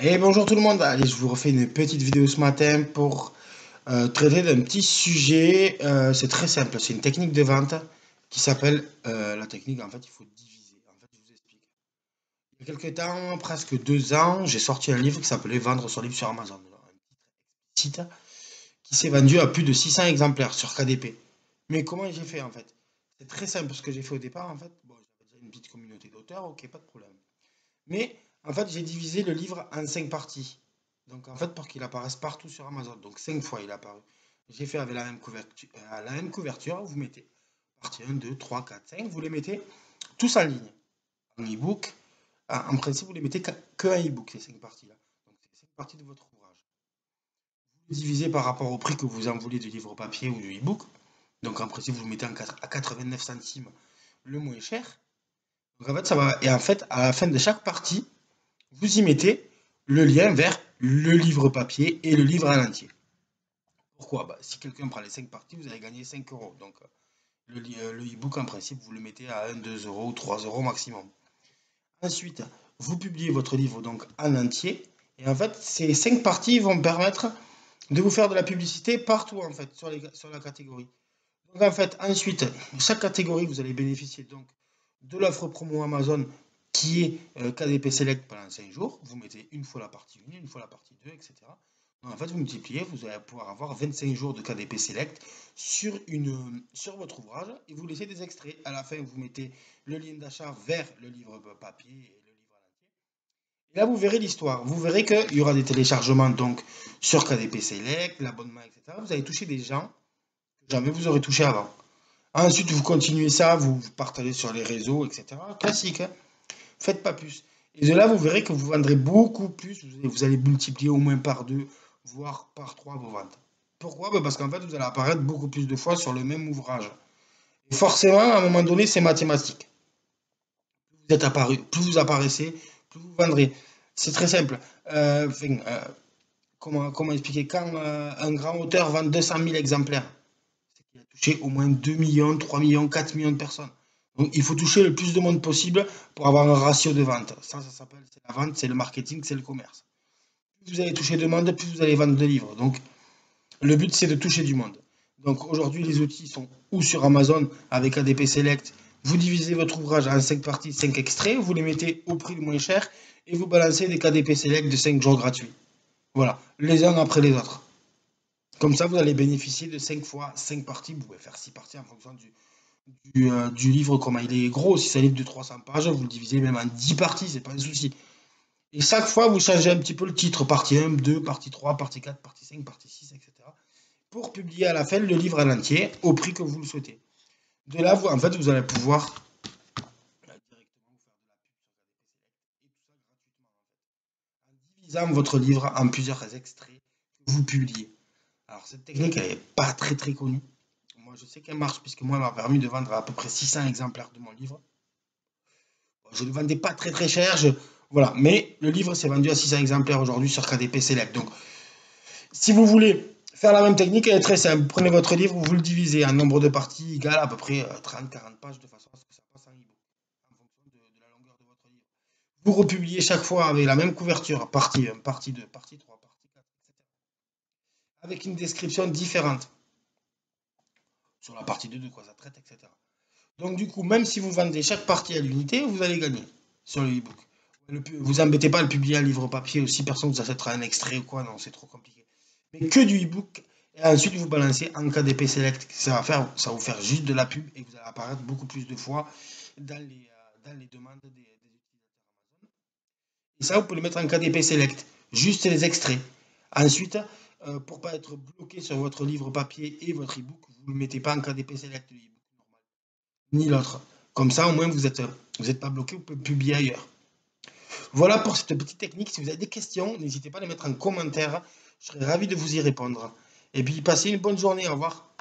Et bonjour tout le monde, allez je vous refais une petite vidéo ce matin pour traiter d'un petit sujet, c'est très simple, c'est une technique de vente qui s'appelle la technique en fait il faut diviser, en fait je vous explique. Il y a quelques temps, presque 2 ans, j'ai sorti un livre qui s'appelait Vendre son livre sur Amazon, alors, un site qui s'est vendu à plus de 600 exemplaires sur KDP. Mais comment j'ai fait en fait? C'est très simple ce que j'ai fait au départ en fait, bon j'avais déjà une petite communauté d'auteurs, ok pas de problème. Mais en fait, j'ai divisé le livre en 5 parties. Donc en fait, pour qu'il apparaisse partout sur Amazon. Donc 5 fois il est apparu. J'ai fait avec la même couverture, vous mettez partie 1, 2, 3, 4, 5, vous les mettez tous en ligne. En e-book, en principe, vous les mettez que en e-book, ces 5 parties-là. Donc c'est 5 parties de votre ouvrage. Vous divisez par rapport au prix que vous en voulez du livre papier ou du e-book. Donc en principe, vous le mettez à 89 centimes le moins cher. Donc en fait, ça va. Et en fait, à la fin de chaque partie, vous y mettez le lien vers le livre papier et le livre en entier. Pourquoi? Si quelqu'un prend les 5 parties, vous allez gagner 5 euros. Donc le e-book, en principe, vous le mettez à 1, 2 euros ou 3 euros maximum. Ensuite, vous publiez votre livre donc en entier. Et en fait, ces 5 parties vont permettre de vous faire de la publicité partout en fait sur la catégorie. Donc en fait, ensuite, chaque catégorie, vous allez bénéficier donc de l'offre promo Amazon qui est KDP Select pendant 5 jours. Vous mettez une fois la partie 1, une fois la partie 2, etc. Donc en fait, vous multipliez, vous allez pouvoir avoir 25 jours de KDP Select sur votre ouvrage et vous laissez des extraits. À la fin, vous mettez le lien d'achat vers le livre papier et le livre à l'entier. Et là, vous verrez l'histoire. Vous verrez qu'il y aura des téléchargements donc sur KDP Select, l'abonnement, etc. Vous allez toucher des gens que jamais vous aurez touché avant. Ensuite, vous continuez ça, vous partagez sur les réseaux, etc. Classique, hein. Faites pas plus. Et de là, vous verrez que vous vendrez beaucoup plus. Vous allez multiplier au moins par 2, voire par 3 vos ventes. Pourquoi? Parce qu'en fait, vous allez apparaître beaucoup plus de fois sur le même ouvrage. Et forcément, à un moment donné, c'est mathématique. Plus vous êtes apparu, plus vous apparaissez, plus vous vendrez. C'est très simple. Comment expliquer? Quand un grand auteur vend 200 000 exemplaires, c'est qu'il a touché au moins 2 millions, 3 millions, 4 millions de personnes. Donc il faut toucher le plus de monde possible pour avoir un ratio de vente. Ça s'appelle, c'est la vente, c'est le marketing, c'est le commerce. Plus vous allez toucher de monde, plus vous allez vendre de livres. Donc le but c'est de toucher du monde. Donc aujourd'hui les outils sont ou sur Amazon avec ADP Select, vous divisez votre ouvrage en 5 parties, 5 extraits, vous les mettez au prix le moins cher et vous balancez des KDP Select de 5 jours gratuits. Voilà, les uns après les autres. Comme ça, vous allez bénéficier de 5 fois 5 parties. Vous pouvez faire 6 parties en fonction du livre, comment il est gros. Si c'est un livre de 300 pages, vous le divisez même en 10 parties, c'est pas un souci. Et chaque fois, vous changez un petit peu le titre. Partie 1, 2, partie 3, partie 4, partie 5, partie 6, etc. Pour publier à la fin le livre en entier au prix que vous le souhaitez. De là, en fait, vous allez pouvoir directement faire de la pub sur et tout ça gratuitement. En divisant votre livre en plusieurs extraits que vous publiez. Alors, cette technique, elle n'est pas très très connue. Moi, je sais qu'elle marche, puisque moi, elle m'a permis de vendre à peu près 600 exemplaires de mon livre. Je ne le vendais pas très très cher, voilà. Mais le livre s'est vendu à 600 exemplaires aujourd'hui sur KDP Select. Donc, si vous voulez faire la même technique, elle est très simple. Vous prenez votre livre, vous le divisez en nombre de parties égal à peu près 30-40 pages, de façon à ce que ça passe en e-book, en fonction de la longueur de votre livre. Vous republiez chaque fois avec la même couverture, partie 1, partie 2, partie 3, partie 4, etc. Avec une description différente sur la partie 2 de quoi ça traite, etc. Donc du coup, même si vous vendez chaque partie à l'unité, vous allez gagner sur le e-book. Vous embêtez pas à le publier en livre papier aussi, personne vous achètera un extrait ou quoi, non, c'est trop compliqué. Mais que du e-book, et ensuite vous balancez en KDP Select, ça va vous faire juste de la pub et vous allez apparaître beaucoup plus de fois dans les demandes des utilisateurs Amazon. Et ça, vous pouvez le mettre en KDP Select, juste les extraits. Ensuite, pour pas être bloqué sur votre livre papier et votre e-book, vous ne le mettez pas en KDP Select, le e-book normal, ni l'autre. Comme ça, au moins, vous êtes pas bloqué, vous pouvez publier ailleurs. Voilà pour cette petite technique. Si vous avez des questions, n'hésitez pas à les mettre en commentaire. Je serai ravi de vous y répondre. Et puis, passez une bonne journée. Au revoir.